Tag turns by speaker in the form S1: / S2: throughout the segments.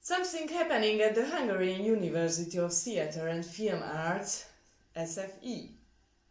S1: Something happening at the Hungarian University of Theatre and Film Arts, SZFE.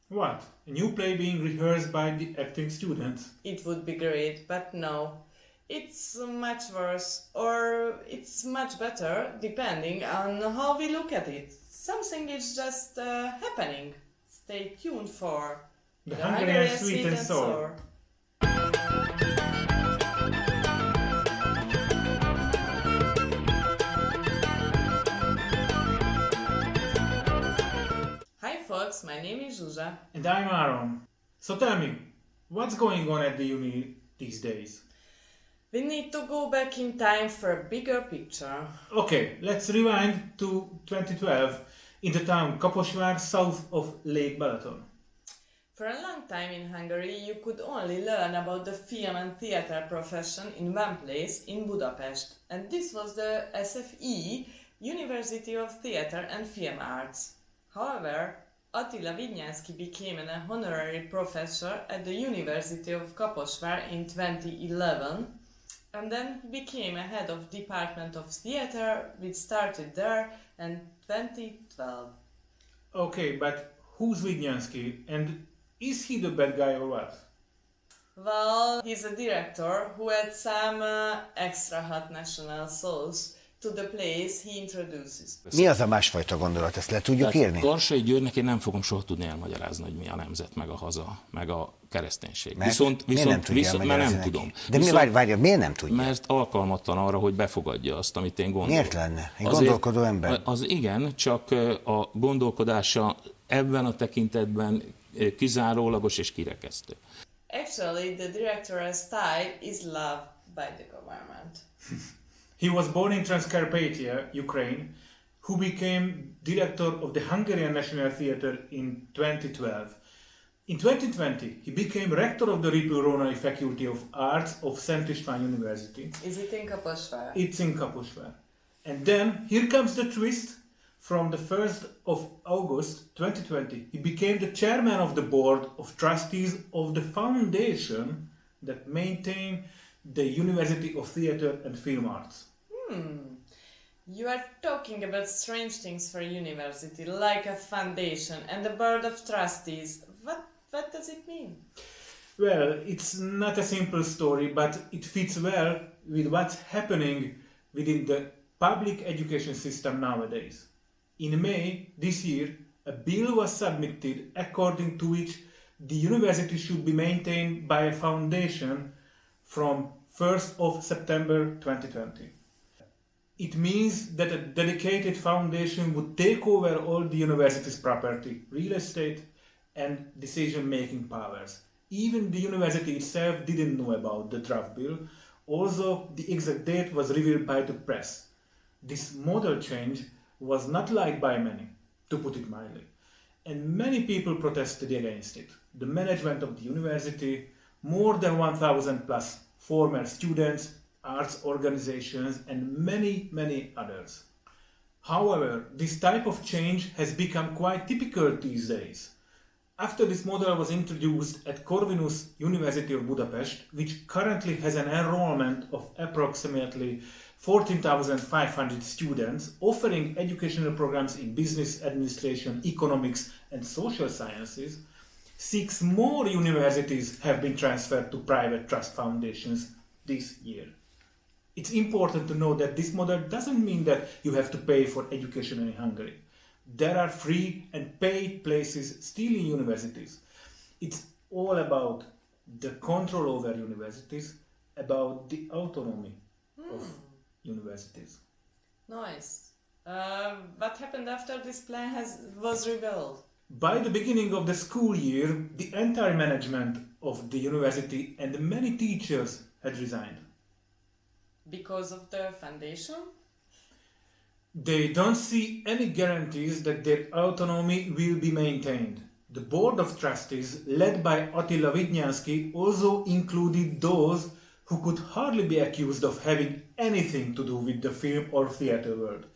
S2: What? A new play being rehearsed by the acting students?
S1: It would be great, but no. It's much worse, or it's much better, depending on how we look at it. Something is just happening. Stay tuned for
S2: The Hungarian Sweet and Sour.
S1: Hi folks, my name is Zsuzsa.
S2: And I'm Aaron. So tell me, what's going on at the uni these days?
S1: We need to go back in time for a bigger picture.
S2: Okay, let's rewind to 2012 in the town Kaposvár, south of Lake Balaton.
S1: For a long time in Hungary, you could only learn about the film and theatre profession in one place, in Budapest, and this was the SFE, University of Theatre and Film Arts. However, Attila Vidnyánszky became an honorary professor at the University of Kaposvár in 2011, and then he became a head of Department of Theatre, which started there in 2012.
S2: Okay, but who's Vidnyánszky, and is he the bad guy or what?
S1: Well, he's a director who had some extra hot national sauce to the plays he introduces.
S3: Mi az a másfajta gondolat? Ezt le tudjuk írni?
S4: Karsai Györgynek én nem fogom soha tudni elmagyarázni, hogy mi a nemzet, meg a haza, meg a kereszténység.
S3: Mert nem
S4: tudom.
S3: De várja, miért nem tudja?
S4: Mert alkalmatlan arra, hogy befogadja azt, amit én gondolok.
S3: Miért lenne? Egy gondolkodó ember?
S4: Az igen, csak a gondolkodása ebben a tekintetben kizárólagos és kirekesztő.
S1: Actually, the director's style is loved by the government.
S2: He was born in Transcarpathia, Ukraine, who became director of the Hungarian National Theatre in 2012. In 2020, he became rector of the Ripple-Rónai Faculty of Arts of Szent István University.
S1: Is it in Kaposvár?
S2: It's in Kaposvár. And then, here comes the twist. From the 1st of August 2020, he became the chairman of the board of trustees of the foundation that maintain the University of Theatre and Film Arts.
S1: You are talking about strange things for a university, like a foundation and a board of trustees. What does it mean?
S2: Well, it's not a simple story, but it fits well with what's happening within the public education system nowadays. In May this year, a bill was submitted according to which the university should be maintained by a foundation from 1st of September 2020. It means that a dedicated foundation would take over all the university's property, real estate, and decision-making powers. Even the university itself didn't know about the draft bill, although the exact date was revealed by the press. This model change was not liked by many, to put it mildly, and many people protested against it. The management of the university, more than 1,000 plus former students, arts organizations, and many others. However, this type of change has become quite typical these days. After this model was introduced at Corvinus University of Budapest, which currently has an enrollment of approximately 14,500 students, offering educational programs in business, administration, economics, and social sciences, 6 more universities have been transferred to private trust foundations this year. It's important to know that this model doesn't mean that you have to pay for education in Hungary. There are free and paid places still in universities. It's all about the control over universities, about the autonomy of universities.
S1: Nice. What happened after this plan was revealed?
S2: By the beginning of the school year, the entire management of the university and many teachers had resigned.
S1: Because of the foundation?
S2: They don't see any guarantees that their autonomy will be maintained. The board of trustees, led by Attila Vidnyánszky, also included those who could hardly be accused of having anything to do with the film or theatre world.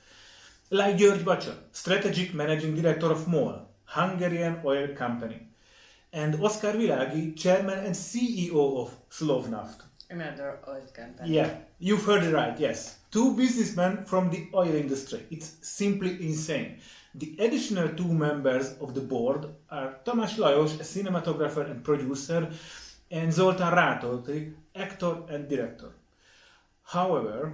S2: Like György Bacsa, strategic managing director of MOL, Hungarian oil company, and Oskar Világi, chairman and CEO of Slovnaft,
S1: Another oil company.
S2: Yeah, you've heard it right, yes. Two businessmen from the oil industry. It's simply insane. The additional two members of the board are Tamás Lajos, a cinematographer and producer, and Zoltán Rátóti, actor and director. However,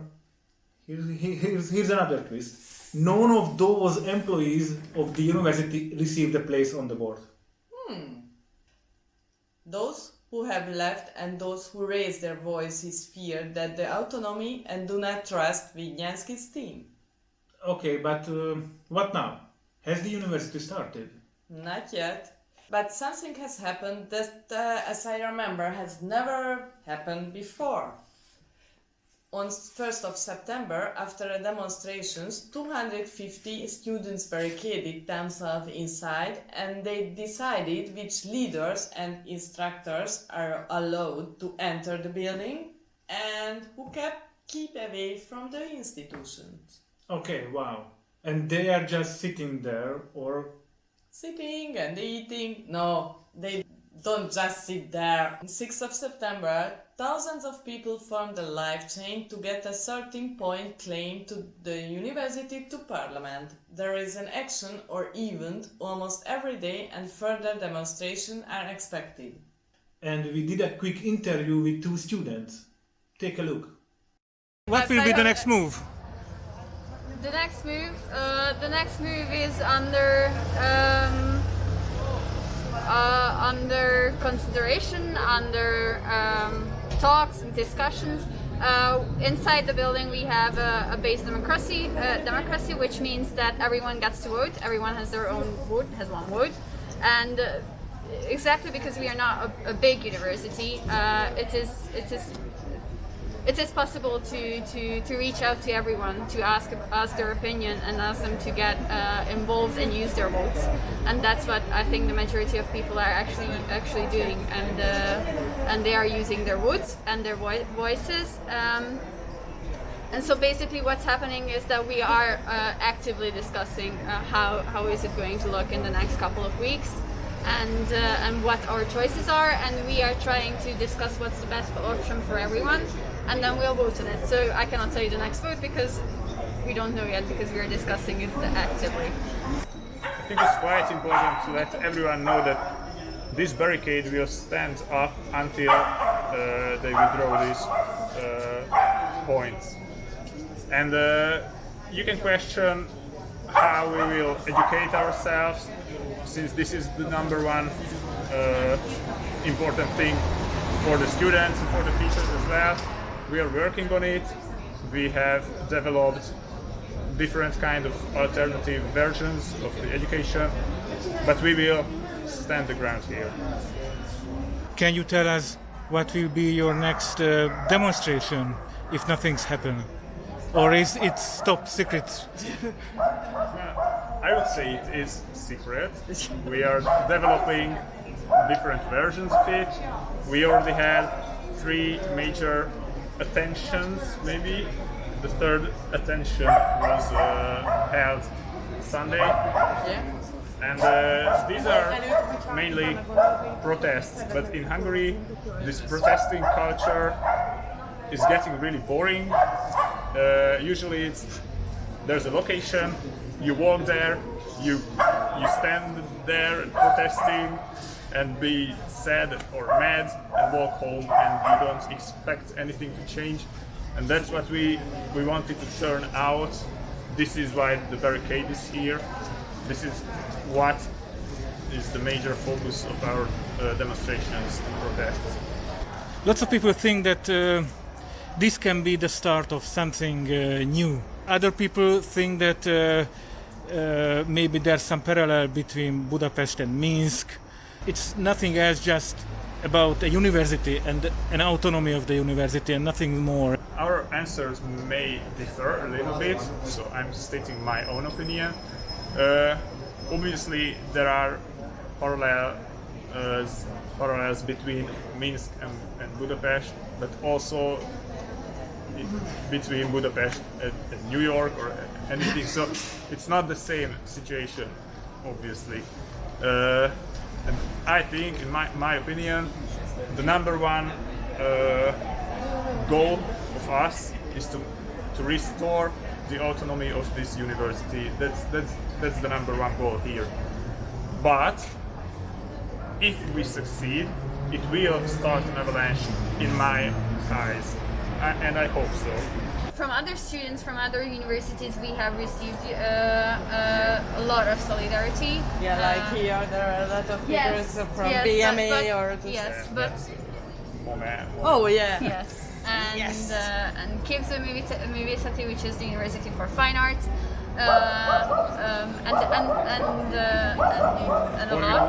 S2: here's another twist. None of those employees of the university received a place on the board.
S1: Those who have left and those who raise their voices fear that the autonomy and do not trust Vidnyansky's team.
S2: Okay, but what now? Has the university started?
S1: Not yet. But something has happened that, as I remember, has never happened before. On 1st of September, after a demonstrations, 250 students barricaded themselves inside and they decided which leaders and instructors are allowed to enter the building and who keep away from the institutions.
S2: Okay, wow. And they are just sitting there or...
S1: Sitting and eating? No, they don't just sit there. On 6th of September, thousands of people formed a live chain to get a certain point claim to the university to parliament. There is an action or event almost every day and further demonstrations are expected.
S2: And we did a quick interview with two students. Take a look. What will be the next move?
S5: The next move is under consideration, under talks and discussions. Inside the building we have a base democracy, which means that everyone gets to vote. Everyone has their own vote, has one vote, and exactly because we are not a big university, it is possible to reach out to everyone, to ask their opinion and ask them to get involved and use their votes. And that's what I think the majority of people are actually doing, and they are using their votes and their voices. And so basically what's happening is that we are actively discussing how is it going to look in the next couple of weeks. And what our choices are, and we are trying to discuss what's the best option for everyone, and then we'll vote on it. So I cannot tell you the next vote because we don't know yet, because we are discussing it actively.
S6: I think it's quite important to let everyone know that this barricade will stand up until they withdraw these points. And you can question how we will educate ourselves, since this is the number one important thing for the students and for the teachers as well. We are working on it. We have developed different kind of alternative versions of the education, but we will stand the ground here.
S2: Can you tell us what will be your next demonstration if nothing's happened? Or is it top secret?
S6: I would say it is secret. We are developing different versions of it. We already had 3 major attentions, maybe. The third attention was held Sunday. And these are mainly protests, but in Hungary this protesting culture is getting really boring. Usually there's a location, you walk there, you stand there and protesting and be sad or mad and walk home, and you don't expect anything to change. And that's what we wanted to turn out. This is why the barricade is here. This is what is the major focus of our demonstrations and protests.
S2: Lots of people think that this can be the start of something new. Other people think that maybe there's some parallel between Budapest and Minsk. It's nothing else, just about a university and an autonomy of the university and nothing more.
S6: Our answers may differ a little bit, so I'm stating my own opinion. Obviously, there are parallels between Minsk and Budapest, but also between Budapest and New York or anything. So it's not the same situation, obviously. And I think, in my opinion, the number one goal of us is to restore the autonomy of this university. That's the number one goal here. But if we succeed, it will start an avalanche in my eyes, and I hope so.
S5: From other students from other universities, we have received a lot of solidarity.
S1: Yeah, like here there are a lot of people from BMA or just
S5: yes, but
S1: oh yeah.
S5: yes, and
S1: Yes.
S5: And KIVZ Művészeti, which is the University for Fine Arts, and a lot,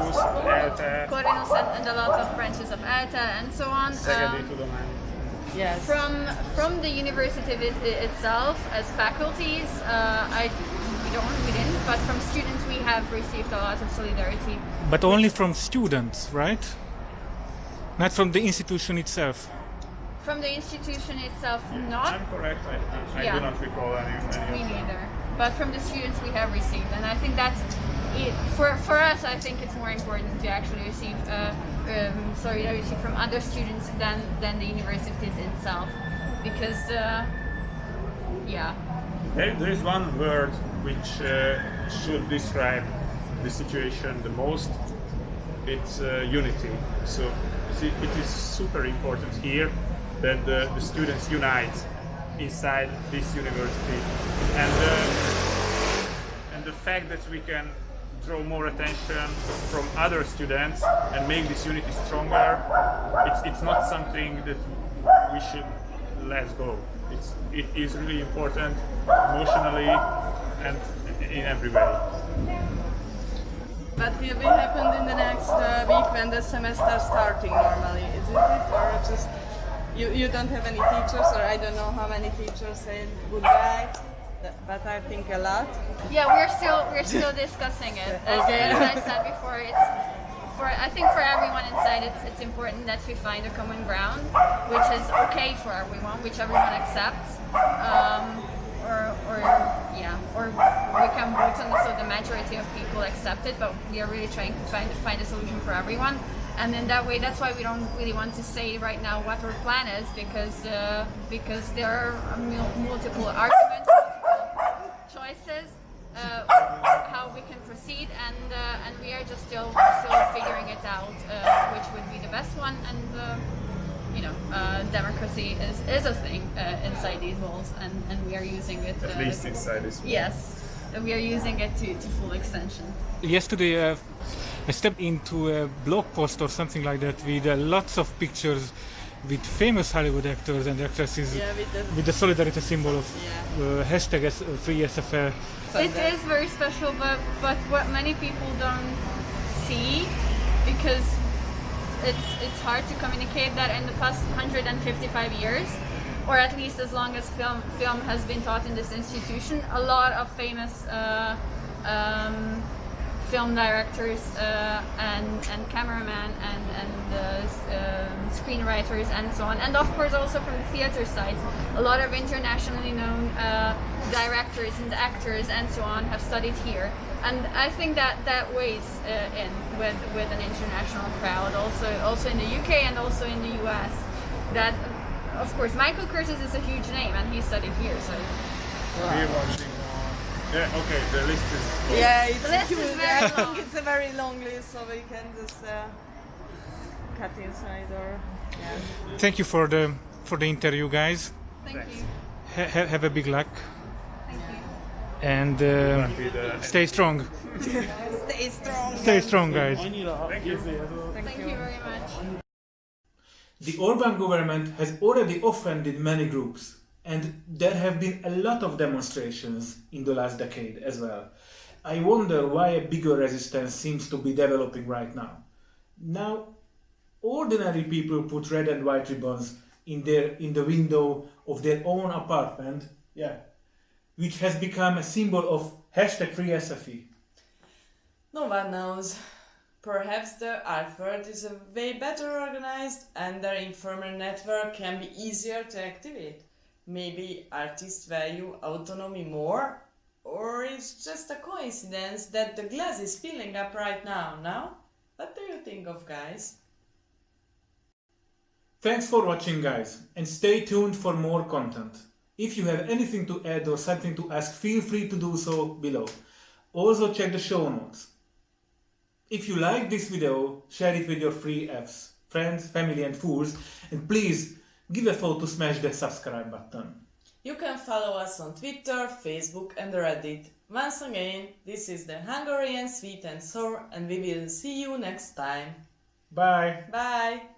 S5: Corvinus and a lot of branches of ELTE and so on.
S1: Yes.
S5: From the university itself, as faculties, we didn't, but from students we have received a lot of solidarity.
S2: But only from students, right? Not from the institution itself.
S5: From the institution itself, not.
S6: I'm correct. I do not recall any.
S5: Me neither. But from the students we have received, and I think that's it. For us, I think it's more important to actually receive solidarity from other students than the universities itself, because
S6: There is one word which should describe the situation the most. It's unity. So it is super important here that the students unite inside this university, and the fact that we can draw more attention from other students and make this unity stronger, it's not something that we should let go. It is really important emotionally and in every way.
S1: But will be happened in the next week when the semester starting normally, isn't it? Or just you don't have any teachers, or I don't know how many teachers say goodbye, but I think a lot.
S5: yeah, we're still discussing it. As I said before, I think for everyone inside, it's important that we find a common ground, which is okay for everyone, which everyone accepts, or we can vote on it so the majority of people accept it. But we are really trying to find a solution for everyone, and in that way, that's why we don't really want to say right now what our plan is, because there are multiple arguments, multiple choices. How we can proceed, and we are just still figuring it out, which would be the best one. And democracy is a thing inside these walls, and we are using it.
S6: At least inside this wall.
S5: Yes, we are using it to full extension.
S2: Yesterday, I stepped into a blog post or something like that with lots of pictures with famous Hollywood actors and actresses with the solidarity symbol of hashtag FreeSZFE.
S5: It is very special, but what many people don't see, because it's hard to communicate that in the past 155 years, or at least as long as film has been taught in this institution, a lot of famous film directors and cameramen and screenwriters and so on, and of course also from the theater side, a lot of internationally known directors and actors and so on have studied here, and I think that weighs in with an international crowd, also in the UK and also in the US. That of course Michael Curtis is a huge name and he studied here, so.
S6: We're watching. Yeah, okay, the list is.
S1: Yeah, it's
S5: The list is
S1: huge.
S5: very
S1: I think
S5: long.
S1: it's a very long list, so we can just cut inside or. Yeah.
S2: Thank you for the interview, guys.
S5: Thank you.
S2: Have a big luck
S5: Thank you.
S2: and stay strong.
S1: Stay strong.
S2: Stay strong, guys.
S6: Thank you.
S5: Thank you very much.
S2: The Orbán government has already offended many groups, and there have been a lot of demonstrations in the last decade as well. I wonder why a bigger resistance seems to be developing right now. Now, ordinary people put red and white ribbons in the window of their own apartment, which has become a symbol of hashtag FreeSZFE.
S1: No one knows. Perhaps the art world is a way better organized and their informal network can be easier to activate. Maybe artists value autonomy more? Or it's just a coincidence that the glass is filling up right now, no? What do you think of, guys?
S2: Thanks for watching, guys, and stay tuned for more content. If you have anything to add or something to ask, feel free to do so below. Also check the show notes. If you like this video, share it with your FreeSZFEs, friends, family and fools, and please give a thought to smash the subscribe button.
S1: You can follow us on Twitter, Facebook and Reddit. Once again, this is the Hungarian Sweet and Sour, and we will see you next time.
S2: Bye!
S1: Bye!